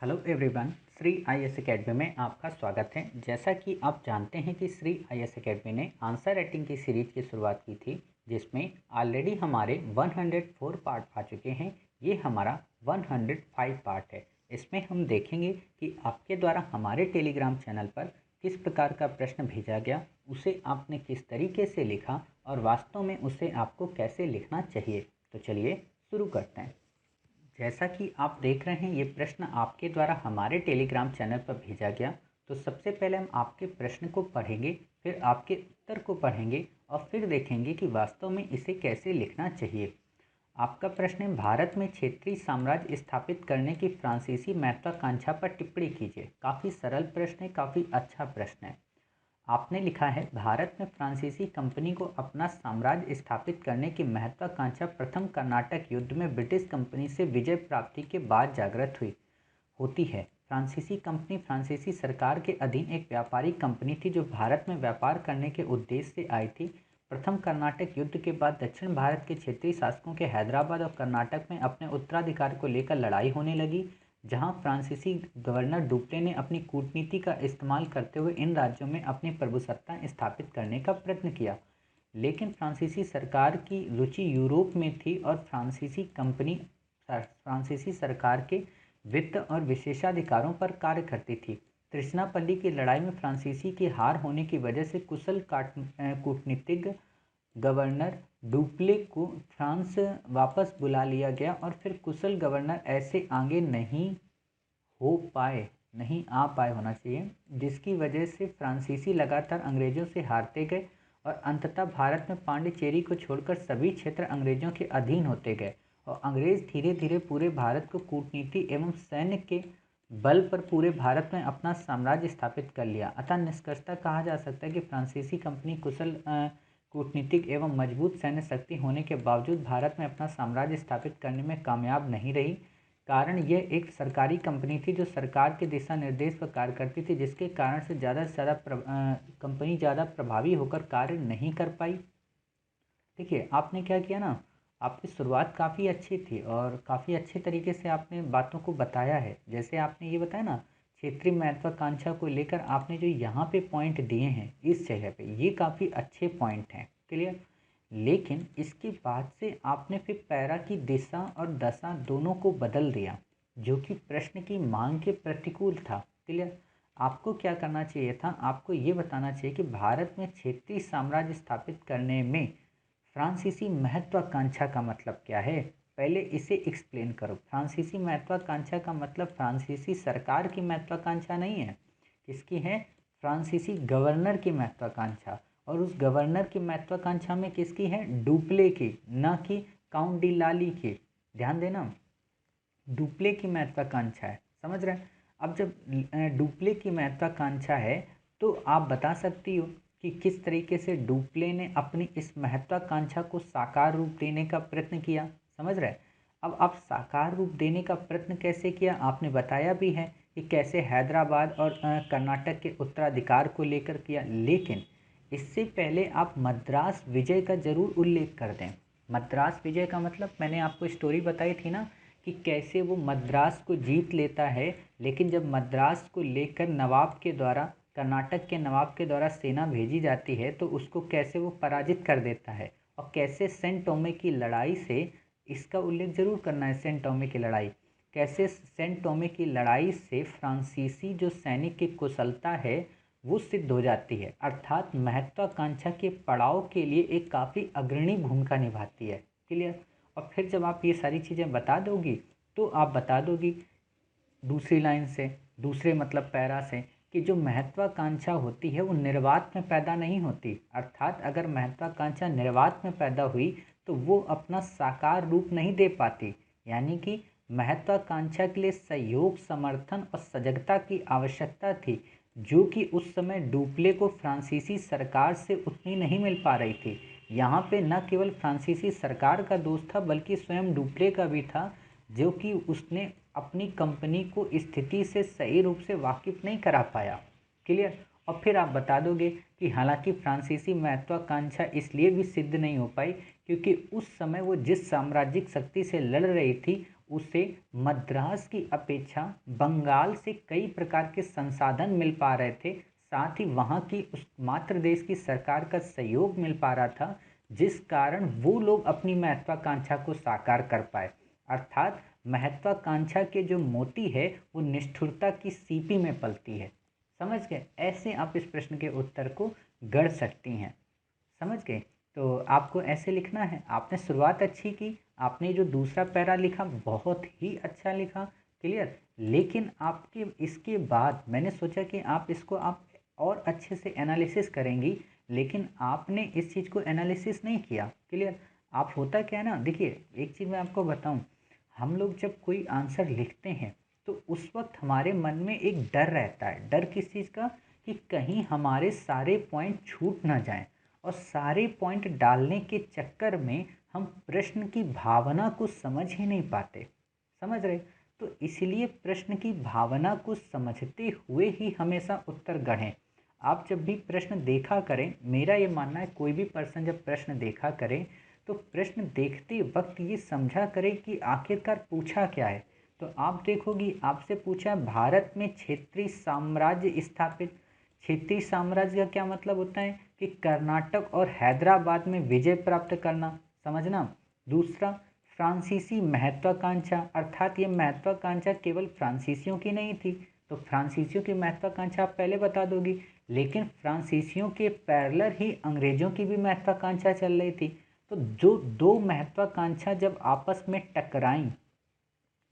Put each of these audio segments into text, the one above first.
Hello everyone, Shri IAS academy में आपका स्वागत है। जैसा कि आप जानते हैं कि श्री आईएएस एकेडमी ने आंसर राइटिंग की सीरीज की शुरुआत की थी, जिसमें ऑलरेडी हमारे 104 पार्ट आ चुके हैं। ये हमारा 105 पार्ट है। इसमें हम देखेंगे कि आपके द्वारा हमारे टेलीग्राम चैनल पर किस प्रकार का प्रश्न भेजा गया, उसे आपने किस तरीके से लिखा और वास्तव में उसे आपको कैसे लिखना चाहिए। तो चलिए शुरू करते हैं। जैसा कि आप देख रहे हैं, ये प्रश्न आपके द्वारा हमारे टेलीग्राम चैनल पर भेजा गया। तो सबसे पहले हम आपके प्रश्न को पढ़ेंगे, फिर आपके उत्तर को पढ़ेंगे और फिर देखेंगे कि वास्तव में इसे कैसे लिखना चाहिए। आपका प्रश्न है, भारत में क्षेत्रीय साम्राज्य स्थापित करने की फ्रांसीसी महत्वाकांक्षा पर टिप्पणी कीजिए। काफ़ी सरल प्रश्न है, काफ़ी अच्छा प्रश्न है। आपने लिखा है, भारत में फ्रांसीसी कंपनी को अपना साम्राज्य स्थापित करने की महत्वाकांक्षा प्रथम कर्नाटक युद्ध में ब्रिटिश कंपनी से विजय प्राप्ति के बाद जागृत हुई होती है। फ्रांसीसी कंपनी फ्रांसीसी सरकार के अधीन एक व्यापारिक कंपनी थी जो भारत में व्यापार करने के उद्देश्य से आई थी। प्रथम कर्नाटक युद्ध के बाद दक्षिण भारत के क्षेत्रीय शासकों के हैदराबाद और कर्नाटक में अपने उत्तराधिकार को लेकर लड़ाई होने लगी, जहां फ्रांसीसी गवर्नर डुप्ले ने अपनी कूटनीति का इस्तेमाल करते हुए इन राज्यों में अपनी प्रभुसत्ता स्थापित करने का प्रयत्न किया। लेकिन फ्रांसीसी सरकार की रुचि यूरोप में थी और फ्रांसीसी कंपनी फ्रांसीसी सरकार के वित्त और विशेषाधिकारों पर कार्य करती थी। त्रिचनापल्ली की लड़ाई में फ्रांसीसी की हार होने की वजह से कुशल कूटनीतिज्ञ गवर्नर डुप्ले को फ्रांस वापस बुला लिया गया और फिर कुशल गवर्नर ऐसे आगे नहीं आ पाए होना चाहिए, जिसकी वजह से फ्रांसीसी लगातार अंग्रेजों से हारते गए और अंततः भारत में पांडिचेरी को छोड़कर सभी क्षेत्र अंग्रेजों के अधीन होते गए और अंग्रेज धीरे धीरे पूरे भारत को कूटनीति एवं सैन्य के बल पर पूरे भारत में अपना साम्राज्य स्थापित कर लिया। अतः निष्कर्षतः कहा जा सकता है कि फ्रांसीसी कंपनी कुशल कूटनीतिक एवं मजबूत सैन्य शक्ति होने के बावजूद भारत में अपना साम्राज्य स्थापित करने में कामयाब नहीं रही। कारण यह एक सरकारी कंपनी थी जो सरकार के दिशा निर्देश पर कार्य करती थी, जिसके कारण से ज़्यादा कंपनी ज़्यादा प्रभावी होकर कार्य नहीं कर पाई। देखिए, आपने क्या किया ना, आपकी शुरुआत काफ़ी अच्छी थी और काफ़ी अच्छे तरीके से आपने बातों को बताया है। जैसे आपने ये बताया ना, क्षेत्रीय महत्वाकांक्षा को लेकर आपने जो यहाँ पे पॉइंट दिए हैं इस जगह पे, ये काफ़ी अच्छे पॉइंट हैं। क्लियर। लेकिन इसके बाद से आपने फिर पैरा की दिशा और दशा दोनों को बदल दिया, जो कि प्रश्न की मांग के प्रतिकूल था। क्लियर। आपको क्या करना चाहिए था, आपको ये बताना चाहिए कि भारत में क्षेत्रीय साम्राज्य स्थापित करने में फ्रांसीसी महत्वाकांक्षा का मतलब क्या है। पहले इसे एक्सप्लेन करो। फ्रांसीसी महत्वाकांक्षा का मतलब फ्रांसीसी सरकार की महत्वाकांक्षा नहीं है। किसकी है? फ्रांसीसी गवर्नर की महत्वाकांक्षा। और उस गवर्नर की महत्वाकांक्षा में किसकी है? डुप्ले की, न कि काउंट डी लाली की। ध्यान देना, डुप्ले की महत्वाकांक्षा है। समझ रहे हैं? अब जब डुप्ले की महत्वाकांक्षा है तो आप बता सकती हो कि किस तरीके से डुप्ले ने अपनी इस महत्वाकांक्षा को साकार रूप देने का प्रयत्न किया। समझ रहे हैं? अब आप साकार रूप देने का प्रयत्न कैसे किया, आपने बताया भी है कि कैसे हैदराबाद और कर्नाटक के उत्तराधिकार को लेकर किया। लेकिन इससे पहले आप मद्रास विजय का जरूर उल्लेख कर दें। मद्रास विजय का मतलब मैंने आपको स्टोरी बताई थी ना, कि कैसे वो मद्रास को जीत लेता है, लेकिन जब मद्रास को लेकर नवाब के द्वारा, कर्नाटक के नवाब के द्वारा सेना भेजी जाती है तो उसको कैसे वो पराजित कर देता है। और कैसे सेंट टोमे की लड़ाई से, इसका उल्लेख जरूर करना है, सेंट टोमे की लड़ाई, कैसे सेंट टोमे की लड़ाई से फ्रांसीसी जो सैनिक की कुशलता है वो सिद्ध हो जाती है, अर्थात महत्वाकांक्षा के पड़ाव के लिए एक काफ़ी अग्रणी भूमिका निभाती है। क्लियर। और फिर जब आप ये सारी चीज़ें बता दोगी तो आप बता दोगी दूसरी लाइन से, दूसरे मतलब पैरा से, कि जो महत्वाकांक्षा होती है वो निर्वात में पैदा नहीं होती। अर्थात अगर महत्वाकांक्षा निर्वात में पैदा हुई तो वो अपना साकार रूप नहीं दे पाती। यानी कि महत्वाकांक्षा के लिए सहयोग, समर्थन और सजगता की आवश्यकता थी, जो कि उस समय डुप्ले को फ्रांसीसी सरकार से उतनी नहीं मिल पा रही थी। यहाँ पे न केवल फ्रांसीसी सरकार का दोष था बल्कि स्वयं डुप्ले का भी था, जो कि उसने अपनी कंपनी को स्थिति से सही रूप से वाकिफ नहीं करा पाया। क्लियर। और फिर आप बता दोगे कि हालांकि फ्रांसीसी महत्वाकांक्षा इसलिए भी सिद्ध नहीं हो पाई क्योंकि उस समय वो जिस साम्राज्यिक शक्ति से लड़ रही थी उसे मद्रास की अपेक्षा बंगाल से कई प्रकार के संसाधन मिल पा रहे थे, साथ ही वहाँ की उस मातृ देश की सरकार का सहयोग मिल पा रहा था, जिस कारण वो लोग अपनी महत्वाकांक्षा को साकार कर पाए। अर्थात महत्वाकांक्षा के जो मोती है वो निष्ठुरता की सीपी में पलती है। समझ गए? ऐसे आप इस प्रश्न के उत्तर को गढ़ सकती हैं। समझ गए? तो आपको ऐसे लिखना है। आपने शुरुआत अच्छी की, आपने जो दूसरा पैरा लिखा बहुत ही अच्छा लिखा, क्लियर। लेकिन आपके इसके बाद मैंने सोचा कि आप इसको आप और अच्छे से एनालिसिस करेंगी, लेकिन आपने इस चीज़ को एनालिसिस नहीं किया, क्लियर। आप होता क्या है ना, देखिए एक चीज़ मैं आपको बताऊं, हम लोग जब कोई आंसर लिखते हैं तो उस वक्त हमारे मन में एक डर रहता है। डर किस चीज़ का? कि कहीं हमारे सारे पॉइंट छूट ना जाएं, और सारे पॉइंट डालने के चक्कर में हम प्रश्न की भावना को समझ ही नहीं पाते। समझ रहे? तो इसलिए प्रश्न की भावना को समझते हुए ही हमेशा उत्तर गढ़ें। आप जब भी प्रश्न देखा करें, मेरा ये मानना है कोई भी पर्सन जब प्रश्न देखा करें तो प्रश्न देखते वक्त ये समझा करें कि आखिरकार पूछा क्या है। तो आप देखोगी आपसे पूछा है भारत में क्षेत्रीय साम्राज्य स्थापित। क्षेत्रीय साम्राज्य का क्या मतलब होता है? कि कर्नाटक और हैदराबाद में विजय प्राप्त करना, समझना। दूसरा, फ्रांसीसी महत्वाकांक्षा, अर्थात ये महत्वाकांक्षा केवल फ्रांसीसियों की नहीं थी, तो फ्रांसीसियों की महत्वाकांक्षा आप पहले बता दोगी, लेकिन फ्रांसीसियों के पैरेलल ही अंग्रेजों की भी महत्वाकांक्षा चल रही थी। तो जो दो महत्वाकांक्षा जब आपस में टकराई,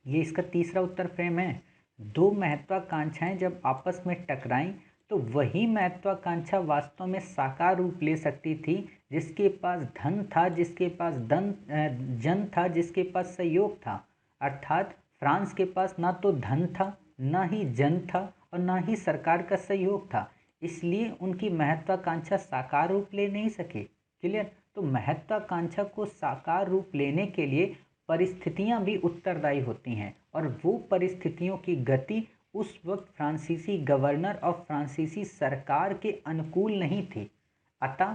ये इसका तीसरा उत्तर फ्रेम है। दो महत्वाकांक्षाएं जब आपस में टकराई तो वही महत्वाकांक्षा वास्तव में साकार रूप ले सकती थी, जिसके पास धन था, जिसके पास जन था, जिसके पास सहयोग था। अर्थात फ्रांस के पास ना तो धन था, ना ही जन था, और ना ही सरकार का सहयोग था, इसलिए उनकी महत्वाकांक्षा साकार रूप ले नहीं सके। क्लियर? तो महत्वाकांक्षा को साकार रूप लेने के लिए परिस्थितियां भी उत्तरदायी होती हैं, और वो परिस्थितियों की गति उस वक्त फ्रांसीसी गवर्नर और फ्रांसीसी सरकार के अनुकूल नहीं थी। अतः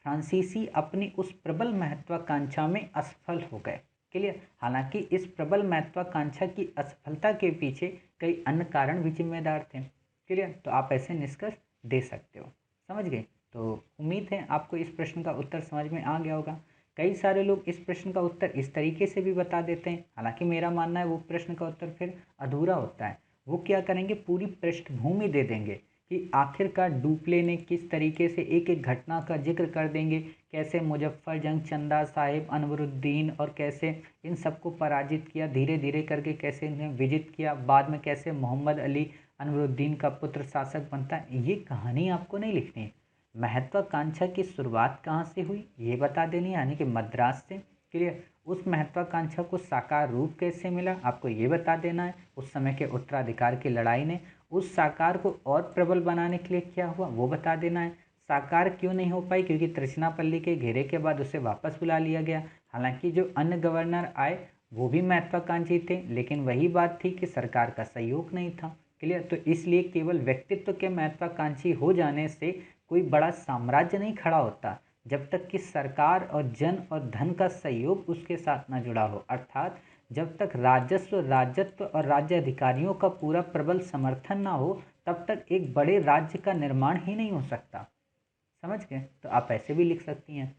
फ्रांसीसी अपनी उस प्रबल महत्वाकांक्षा में असफल हो गए। क्लियर? हालांकि इस प्रबल महत्वाकांक्षा की असफलता के पीछे कई अन्य कारण भी जिम्मेदार थे। क्लियर? तो आप ऐसे निष्कर्ष दे सकते हो। समझ गए? तो उम्मीद है आपको इस प्रश्न का उत्तर समझ में आ गया होगा। कई सारे लोग इस प्रश्न का उत्तर इस तरीके से भी बता देते हैं, हालांकि मेरा मानना है वो प्रश्न का उत्तर फिर अधूरा होता है। वो क्या करेंगे, पूरी पृष्ठभूमि दे देंगे कि आखिरकार डुप्ले ने किस तरीके से एक एक घटना का जिक्र कर देंगे, कैसे मुजफ्फर जंग, चंदा साहिब, अनवरुद्दीन, और कैसे इन सबको पराजित किया, धीरे धीरे करके कैसे इन्हें विजित किया, बाद में कैसे मोहम्मद अली अनवरुद्दीन का पुत्र शासक बनता है। ये कहानी आपको नहीं लिखनी है। महत्वाकांक्षा की शुरुआत कहाँ से हुई ये बता देनी है, यानी कि मद्रास से। क्लियर? उस महत्वाकांक्षा को साकार रूप कैसे मिला आपको ये बता देना है। उस समय के उत्तराधिकार की लड़ाई ने उस साकार को और प्रबल बनाने के लिए क्या हुआ वो बता देना है। साकार क्यों नहीं हो पाई? क्योंकि त्रिचनापल्ली के घेरे के बाद उसे वापस बुला लिया गया। हालांकि जो अन्य गवर्नर आए वो भी महत्वाकांक्षी थे, लेकिन वही बात थी कि सरकार का सहयोग नहीं था। क्लियर? तो इसलिए केवल व्यक्तित्व के महत्वाकांक्षी हो जाने से कोई बड़ा साम्राज्य नहीं खड़ा होता, जब तक कि सरकार और जन और धन का सहयोग उसके साथ न जुड़ा हो। अर्थात जब तक राजस्व, राजत्व और राज्य अधिकारियों का पूरा प्रबल समर्थन ना हो, तब तक एक बड़े राज्य का निर्माण ही नहीं हो सकता। समझ गए? तो आप ऐसे भी लिख सकती हैं।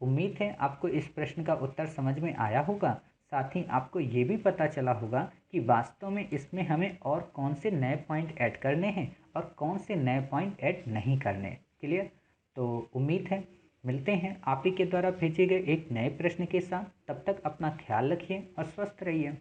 उम्मीद है आपको इस प्रश्न का उत्तर समझ में आया होगा। साथ ही आपको ये भी पता चला होगा कि वास्तव में इसमें हमें और कौन से नए पॉइंट ऐड करने हैं और कौन से नए पॉइंट ऐड नहीं करने। क्लियर? तो उम्मीद है मिलते हैं आप ही के द्वारा भेजे गए एक नए प्रश्न के साथ। तब तक अपना ख्याल रखिए और स्वस्थ रहिए।